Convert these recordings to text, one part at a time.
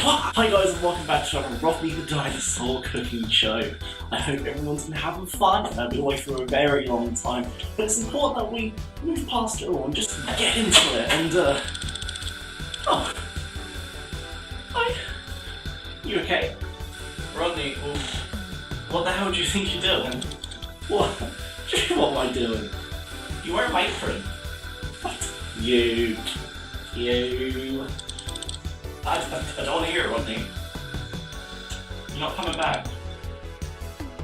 Hi guys and welcome back to another Rodney the Dinosaur cooking show. I hope everyone's been having fun. I've been away for a very long time, but it's important that we move past it all and just get into it and oh. Hi. You okay? Rodney, well, what the hell do you think you're doing? What am I doing? You wear an apron. What? You. I don't want to hear it, Rodney. You're not coming back.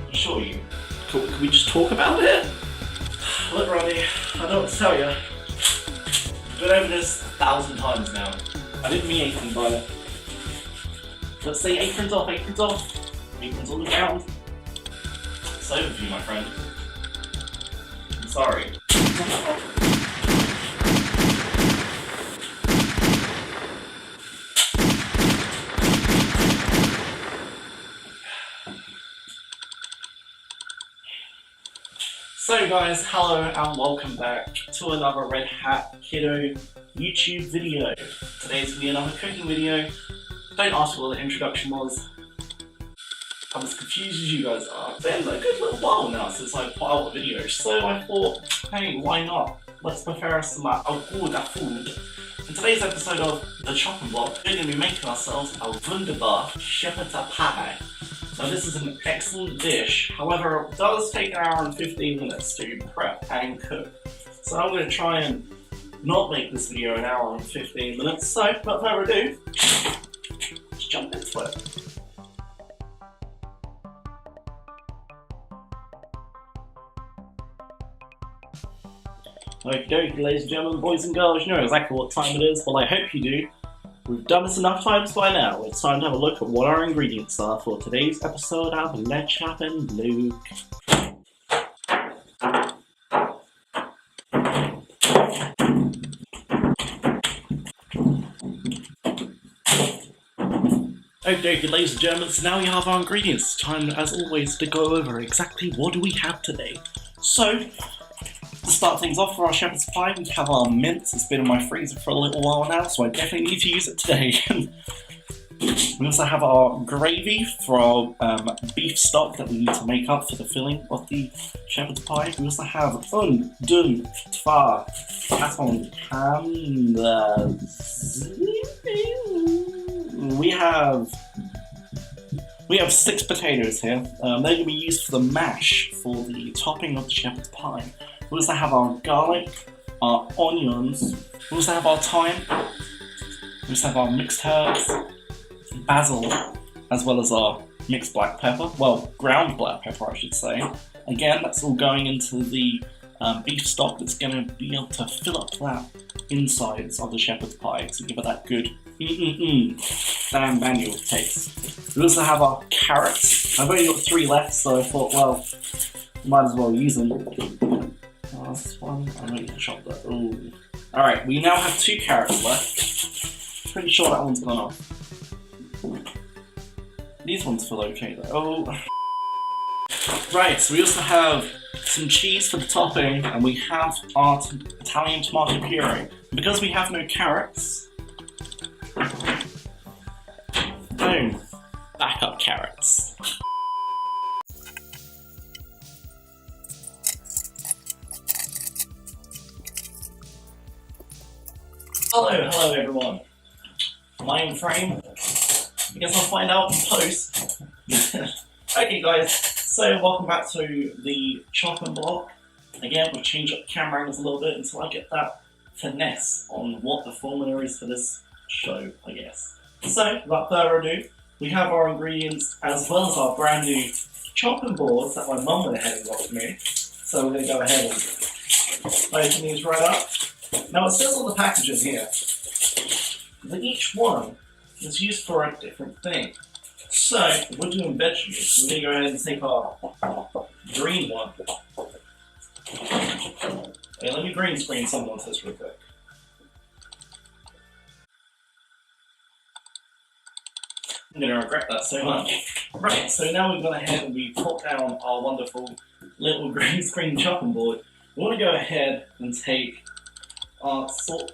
I'm sure you. Can we just talk about it? Look, Rodney, I don't know what to tell you. I've been over this 1,000 times now. I didn't mean anything by it. Let's say aprons off, aprons on the ground. It's over for you, my friend. I'm sorry. So guys, hello and welcome back to another Red Hat Kiddo YouTube video. Today's going to be another cooking video. Don't ask what the introduction was. I'm as confused as you guys are. It's been a good little while now since I put out a video, so I thought, hey, why not? Let's prepare some good food. In today's episode of The Chopping Block, we're going to be making ourselves a wunderbar shepherd's pie. Now this is an excellent dish, however it does take an hour and 15 minutes to prep and cook. So I'm going to try and not make this video an hour and 15 minutes, so without further ado, let's jump into it. Okie dokie, ladies and gentlemen, boys and girls, you know exactly what time it is, well I hope you do. We've done this enough times by now. It's time to have a look at what our ingredients are for today's episode of Let's Chop and Luke. Okay, ladies and gentlemen, so now we have our ingredients. It's time, as always, to go over exactly what do we have today. So, to start things off for our shepherd's pie, we have our mince. It's been in my freezer for a little while now, so I definitely need to use it today. We also have our gravy for our beef stock that we need to make up for the filling of the shepherd's pie. We also have dun tvar katon We have 6 potatoes here. They're going to be used for the mash for the topping of the shepherd's pie. We also have our garlic, our onions, we also have our thyme, we also have our mixed herbs, basil, as well as our mixed black pepper, well, ground black pepper I should say. Again, that's all going into the beef stock that's going to be able to fill up that insides of the shepherd's pie to give it that good Dan Manuel taste. We also have our carrots. I've only got 3 left, so I thought, well, might as well use them. Last one, I'm going to chop that. Ooh. Alright, we now have 2 carrots left. Pretty sure that one's gone off. These ones feel okay though. Oh. Right, so we also have some cheese for the topping, and we have our Italian tomato puree. Because we have no carrots, boom, backup carrots. Hello everyone. Am I in frame? I guess I'll find out in post. Okay guys, so welcome back to the chopping block. Again, we'll change up the camera angles a little bit until I get that finesse on what the formula is for this show, I guess. So, without further ado, we have our ingredients as well as our brand new chopping boards that my mum went ahead and got for me. So we're going to go ahead and open these right up. Now it says on the packages here that each one is used for a different thing. So, if we're doing vegetables, we're going to go ahead and take our green one. Okay, let me green screen some of this real quick. I'm going to regret that so much. Right, so now we've gone ahead and we've put down our wonderful little green screen chopping board. We want to go ahead and take our salt.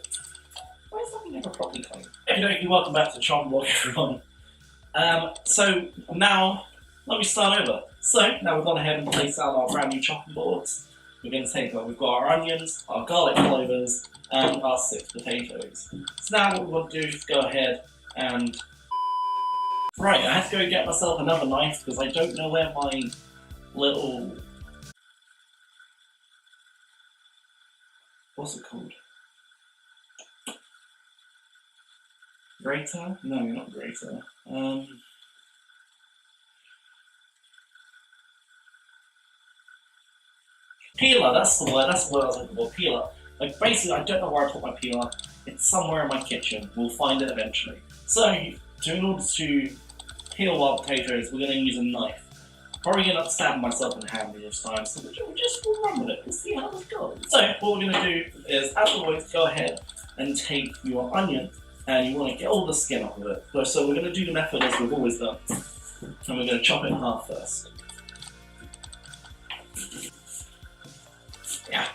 Why is that never properly clean? Hey, welcome back to the chopping block, everyone. So now, let me start over. So now we've gone ahead and placed out our brand new chopping boards. We're going to take on, we've got our onions, our garlic clovers, and our 6 potatoes. So now what we want to do is go ahead and... Right, I have to go get myself another knife because I don't know where my little... What's it called? Grater? No, not grater. Peeler, that's the word I was looking for, peeler. Like, basically, I don't know where I put my peeler. It's somewhere in my kitchen. We'll find it eventually. So, in order to peel our potatoes, we're going to use a knife. Probably going to stab myself in the hand this time, so we'll just run with it. We'll see how this goes. So, what we're going to do is, as always, go ahead and take your onion, and you want to get all the skin off of it. So we're going to do the method as we've always done. And we're going to chop it in half first. Yeah.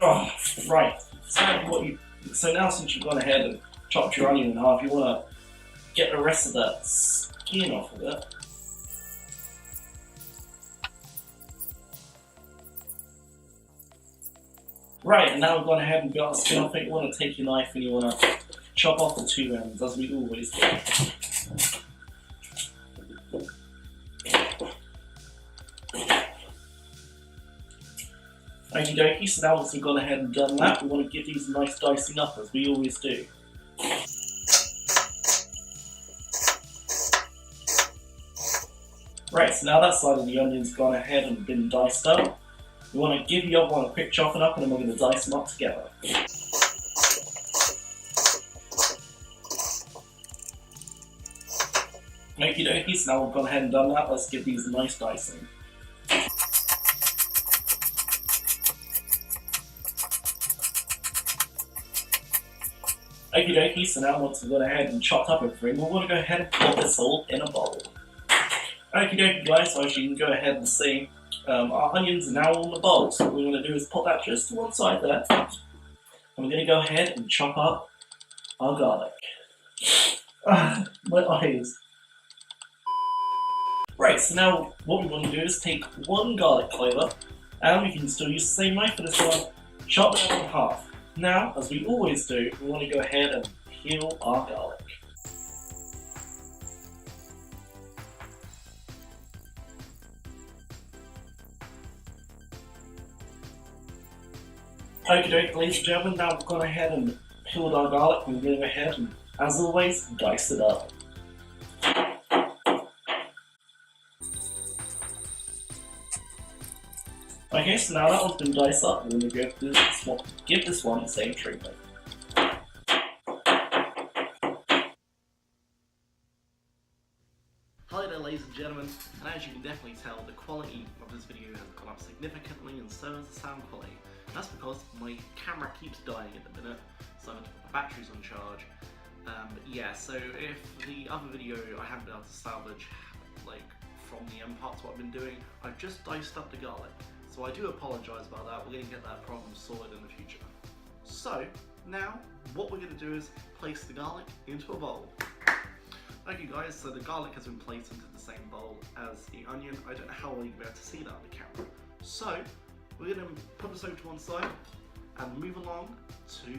Oh, right. So now since you've gone ahead and chopped your onion in half, you want to get the rest of that skin off of it. Right, and now we've gone ahead and got our skin off it. You want to take your knife and you want to chop off the 2 ends, as we always do. Okie dokie, so now once we've gone ahead and done that, we want to give these a nice dicing up, as we always do. Right, so now that side of the onion's gone ahead and been diced up. We want to give the other one a quick chopping up, and then we're going to dice them up together. Okie dokie, so now we've gone ahead and done that, let's give these a nice dicing. Okie dokie, so now once we've gone ahead and chopped up everything, we're going to go ahead and put this all in a bowl. Okie dokie guys, so as you can go ahead and see, our onions are now on the bowl, so what we're going to do is put that just to one side there. And we're going to go ahead and chop up our garlic. My eyes. Right, so now what we want to do is take 1 garlic clover, and we can still use the same knife for this one, chop it in half. Now, as we always do, we want to go ahead and peel our garlic. Okie dokie, ladies and gentlemen, now we've gone ahead and peeled our garlic, we're going to go ahead and, as always, dice it up. Okay, so now that one's been diced up, we're going to give this one the same treatment. Hello there ladies and gentlemen, and as you can definitely tell, the quality of this video has gone up significantly, and so has the sound quality. That's because my camera keeps dying at the minute, so the battery's on charge. But yeah, so if the other video I haven't been able to salvage, like, from the end parts what I've been doing, I've just diced up the garlic. So I do apologise about that, we're going to get that problem sorted in the future. So, now, what we're going to do is place the garlic into a bowl. Okay guys, so the garlic has been placed into the same bowl as the onion. I don't know how well you'll be able to see that on the camera. So, we're going to put this over to one side and move along to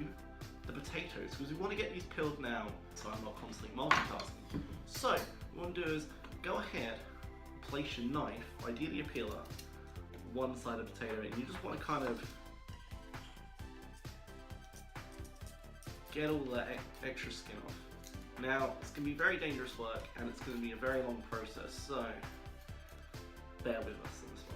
the potatoes, because we want to get these peeled now, so I'm not constantly multitasking. So, what we want to do is go ahead, place your knife, ideally a peeler, one side of the potato, and you just want to kind of get all that extra skin off. Now, it's going to be very dangerous work, and it's going to be a very long process, so bear with us on this one.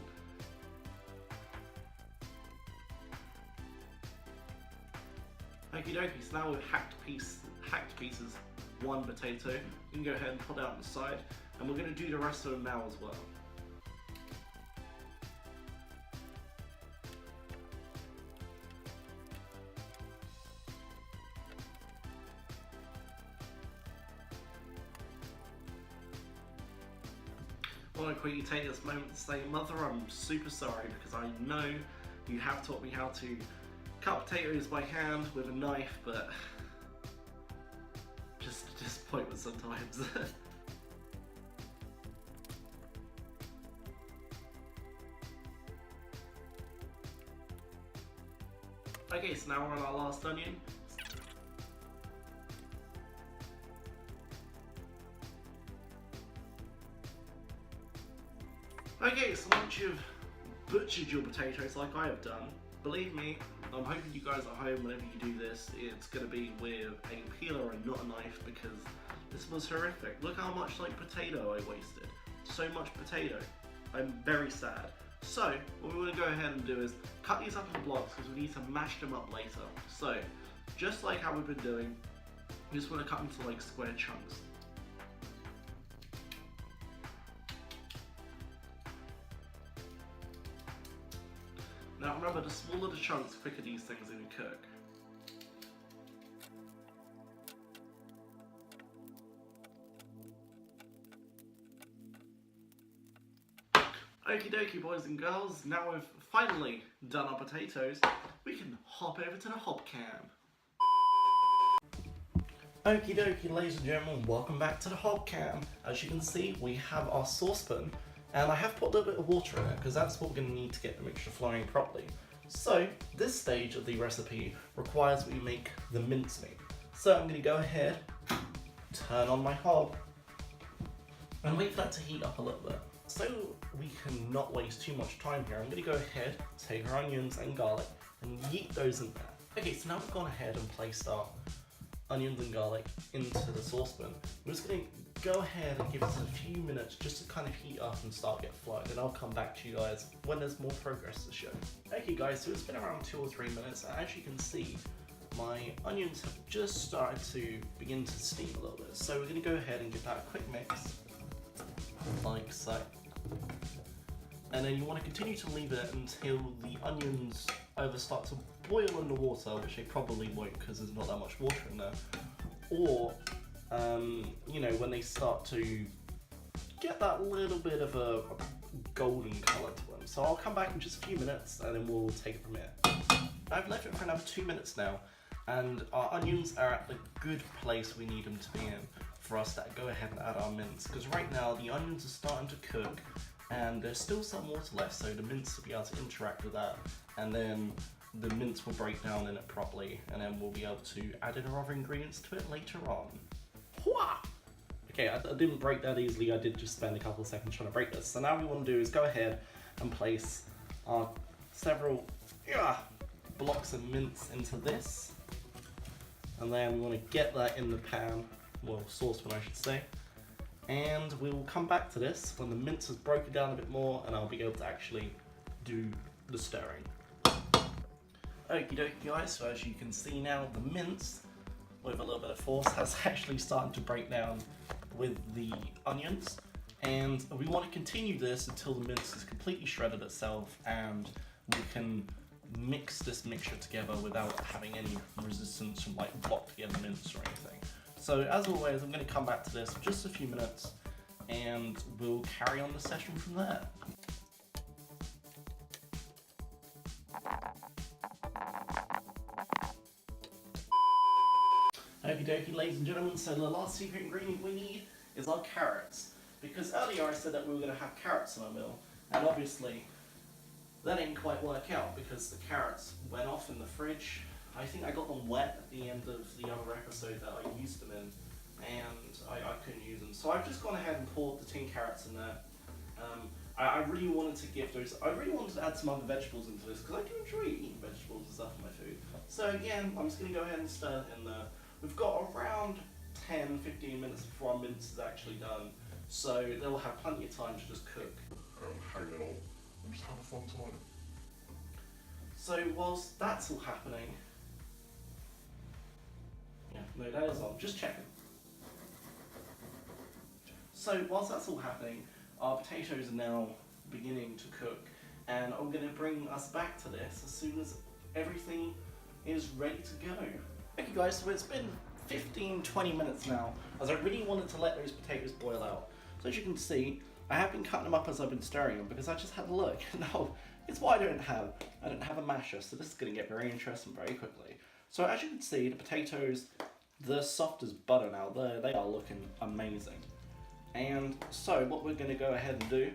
Okie dokie, so now we've hacked pieces 1 potato. You can go ahead and put that on the side, and we're going to do the rest of them now as well. I want to quickly take this moment to say, Mother, I'm super sorry, because I know you have taught me how to cut potatoes by hand with a knife, but just a disappointment sometimes. Okay, so now we're on our last onion. Okay, so once you've butchered your potatoes like I have done, believe me, I'm hoping you guys at home, whenever you do this, it's going to be with a peeler and not a knife, because this was horrific. Look how much potato I wasted. So much potato. I'm very sad. So, what we want to go ahead and do is cut these up in blocks because we need to mash them up later. So, just like how we've been doing, we just want to cut them into square chunks. Now remember, the smaller the chunks, the quicker these things are going to cook. Okie dokie, boys and girls, now we've finally done our potatoes, we can hop over to the hob cam. Okie dokie, ladies and gentlemen, welcome back to the hob cam. As you can see, we have our saucepan, and I have put a little bit of water in it because that's what we're going to need to get the mixture flowing properly. So, this stage of the recipe requires we make the mincemeat. So I'm going to go ahead, turn on my hob, and wait for that to heat up a little bit. So we can not waste too much time here, I'm going to go ahead, take our onions and garlic, and yeet those in there. Okay, so now we've gone ahead and placed our onions and garlic into the saucepan. We're just going to go ahead and give it a few minutes just to kind of heat up and start get flowing, and I'll come back to you guys when there's more progress to show. Okay guys, so it's been around 2 or 3 minutes, and as you can see, my onions have just started to begin to steam a little bit. So we're going to go ahead and give that a quick mix, like so. And then you want to continue to leave it until the onions either start to boil in the water, which they probably won't because there's not that much water in there, or you know, when they start to get that little bit of a golden colour to them. So I'll come back in just a few minutes and then we'll take it from here. I've left it for another 2 minutes now, and our onions are at the good place we need them to be in for us to go ahead and add our mince, because right now the onions are starting to cook and there's still some water left, so the mince will be able to interact with that, and then the mince will break down in it properly, and then we'll be able to add in our other ingredients to it later on. Hwah! Okay, I didn't break that easily, I did just spend a couple of seconds trying to break this. So now what we want to do is go ahead and place our several blocks of mince into this, and then we want to get that in the pan, well, saucepan I should say, and we will come back to this when the mince has broken down a bit more and I'll be able to actually do the stirring. Okie dokie guys, so as you can see now, the mince, with a little bit of force, has actually started to break down with the onions, and we want to continue this until the mince is completely shredded itself and we can mix this mixture together without having any resistance from blocked together mince or anything. So as always, I'm going to come back to this in just a few minutes and we'll carry on the session from there. Okie dokie, ladies and gentlemen, so the last secret ingredient we need is our carrots. Because earlier I said that we were going to have carrots in our meal, and obviously that didn't quite work out because the carrots went off in the fridge. I think I got them wet at the end of the other episode that I used them in, and I couldn't use them. So I've just gone ahead and poured the tin carrots in there. I really wanted to give those, I really wanted to add some other vegetables into this because I do enjoy eating vegetables and stuff in my food. So again, I'm just going to go ahead and stir it in there. We've got around 10-15 minutes before our mince is actually done, so they'll have plenty of time to just cook. Hanging on, and just have a fun time. So whilst that's all happening, yeah, no, that is on, just checking. So whilst that's all happening, our potatoes are now beginning to cook, and I'm going to bring us back to this as soon as everything is ready to go. Okay guys, so it's been 15-20 minutes now, as I really wanted to let those potatoes boil out. So as you can see, I have been cutting them up as I've been stirring them because I just had a look. Now, it's what I don't have. I don't have a masher, so this is going to get very interesting very quickly. So as you can see, the potatoes, they're soft as butter now. They are looking amazing. And so what we're going to go ahead and do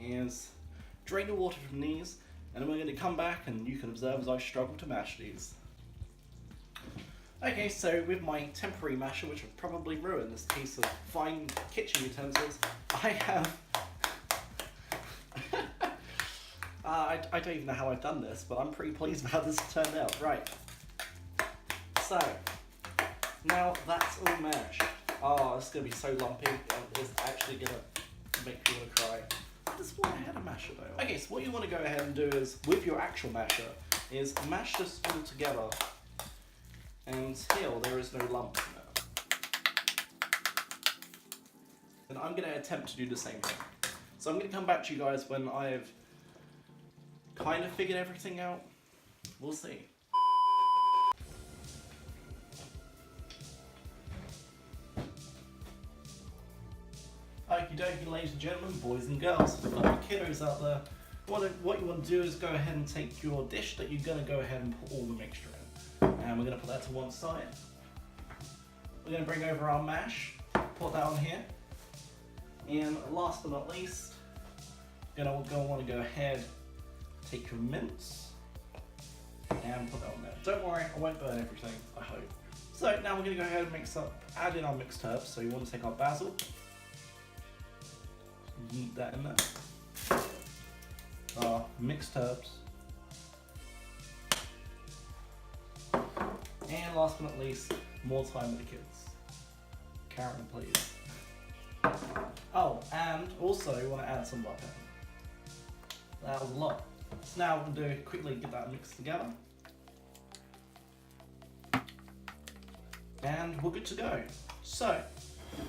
is drain the water from these, and then we're going to come back and you can observe as I struggle to mash these. Okay, so with my temporary masher, which would probably ruin this piece of fine kitchen utensils, I have... I don't even know how I've done this, but I'm pretty pleased with how this turned out. Right. So, now that's all mashed. Oh, it's going to be so lumpy, it's actually going to make you want to cry. I just want to have a masher though. Okay, so what you want to go ahead and do is, with your actual masher, is mash this all together until there is no lump in it. And I'm going to attempt to do the same thing. So I'm going to come back to you guys when I've kind of figured everything out. We'll see. Okie dokie, ladies and gentlemen, boys and girls, for the kiddos out there, what you want to do is go ahead and take your dish that you're going to go ahead and put all the mixture in. And we're going to put that to one side. We're going to bring over our mash, put that on here. And last but not least, you're going to want to go ahead, take your mince, and put that on there. Don't worry, I won't burn everything, I hope. So now we're going to go ahead and add in our mixed herbs. So you want to take our basil, yeet that in there. Our mixed herbs. And last but not least, more time with the kids. Karen, please. Oh, and also you want to add some butter. That was a lot. So now we're going to do quickly get that mixed together. And we're good to go. So,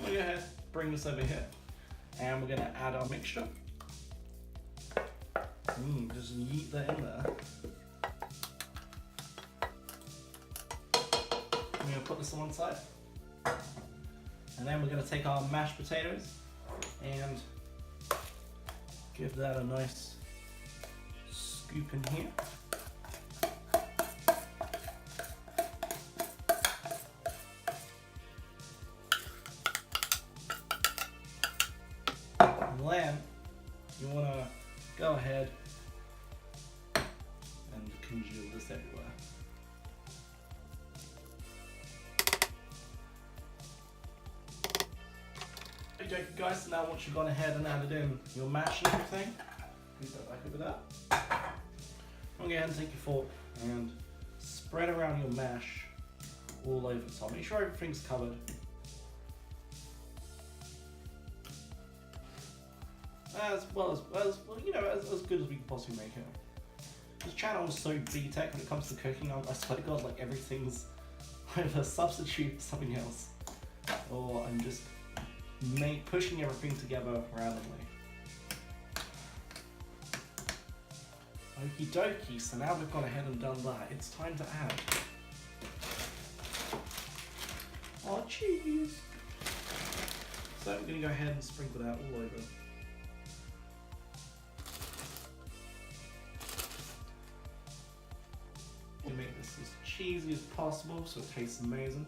we'll go ahead, bring this over here. And we're going to add our mixture. Just yeet that in there. I'm going to put this on one side. And then we're going to take our mashed potatoes and give that a nice scoop in here. And then you want to go ahead and congeal this everywhere. Okay guys, so now once you've gone ahead and added in your mash and everything, move that back over there. I'm going to go ahead and take your fork and spread around your mash all over the top. Make sure everything's covered. As well, you know, as good as we can possibly make it. This channel is so B-Tech when it comes to cooking. I swear to God, like everything's either a substitute for something else, or I'm just pushing everything together randomly. Okie dokie, so now we've gone ahead and done that, it's time to add our cheese. So we're going to go ahead and sprinkle that all over. We'll make this as cheesy as possible so it tastes amazing.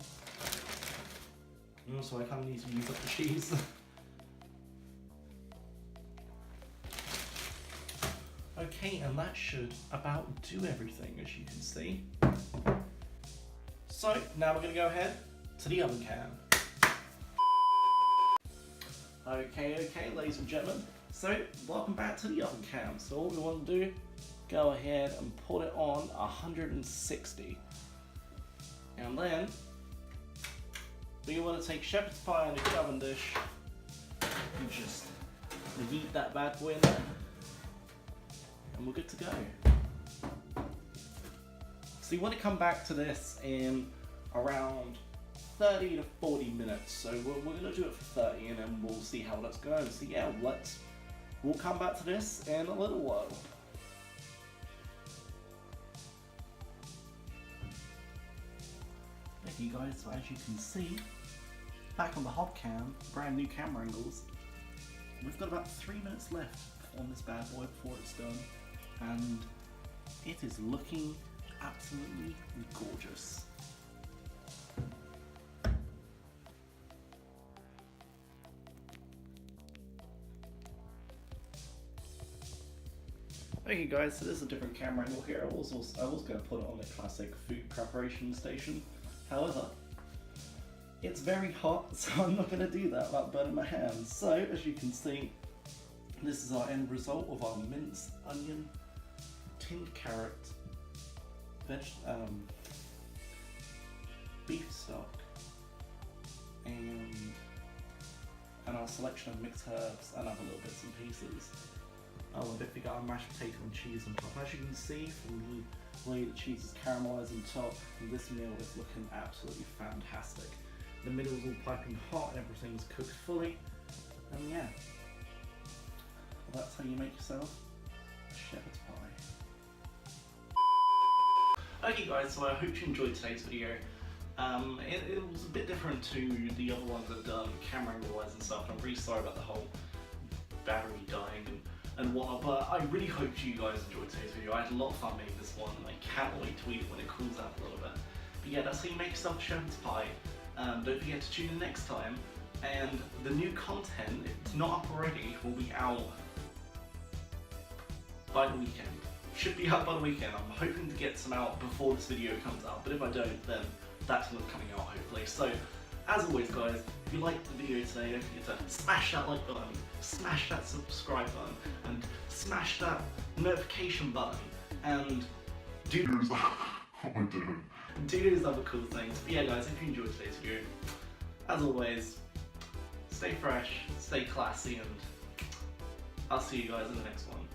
And also I kind of need to use up the cheese. Okay, and that should about do everything, as you can see. So now we're going to go ahead to the oven can. Okay, ladies and gentlemen. So welcome back to the oven can. So all we want to do, go ahead and put it on 160. And then you want to take shepherd's pie in a good oven dish. You just yeet that bad boy in there. And we're good to go. So you want to come back to this in around 30 to 40 minutes. So we're going to do it for 30 and then we'll see how that's going. So yeah, we'll come back to this in a little while. Okay you guys, so as you can see, back on the hot cam, brand new camera angles, we've got about 3 minutes left on this bad boy before it's done. and it is looking absolutely gorgeous. Okay guys, so there's a different camera angle here. I was going to put it on the classic food preparation station. However, it's very hot, so I'm not going to do that without burning my hands. So, as you can see, this is our end result of our minced onion, tinned carrot, beef stock, and our selection of mixed herbs and other little bits and pieces. Oh, and don't forget our mashed potato and cheese on top. As you can see from the way the cheese is caramelised on top, this meal is looking absolutely fantastic. The middle is all piping hot and everything's cooked fully. And yeah, well, that's how you make yourself a shepherd's pie. Okay guys, so I hope you enjoyed today's video. It was a bit different to the other ones I've done, camera angle-wise and stuff. I'm really sorry about the whole battery dying and whatnot, but I really hope you guys enjoyed today's video. I had a lot of fun making this one, and I can't wait to eat it when it cools out a little bit. But yeah, that's how you make yourself a shepherd's pie. Don't forget to tune in next time, and the new content, if it's not up already, will be out by the weekend. Should be out by the weekend. I'm hoping to get some out before this video comes out, but if I don't, then that's what's coming out hopefully. So, as always guys, if you liked the video today, don't forget to smash that like button, smash that subscribe button, and smash that notification button, and do those other cool things. But yeah guys, if you enjoyed today's video, as always, stay fresh, stay classy, and I'll see you guys in the next one.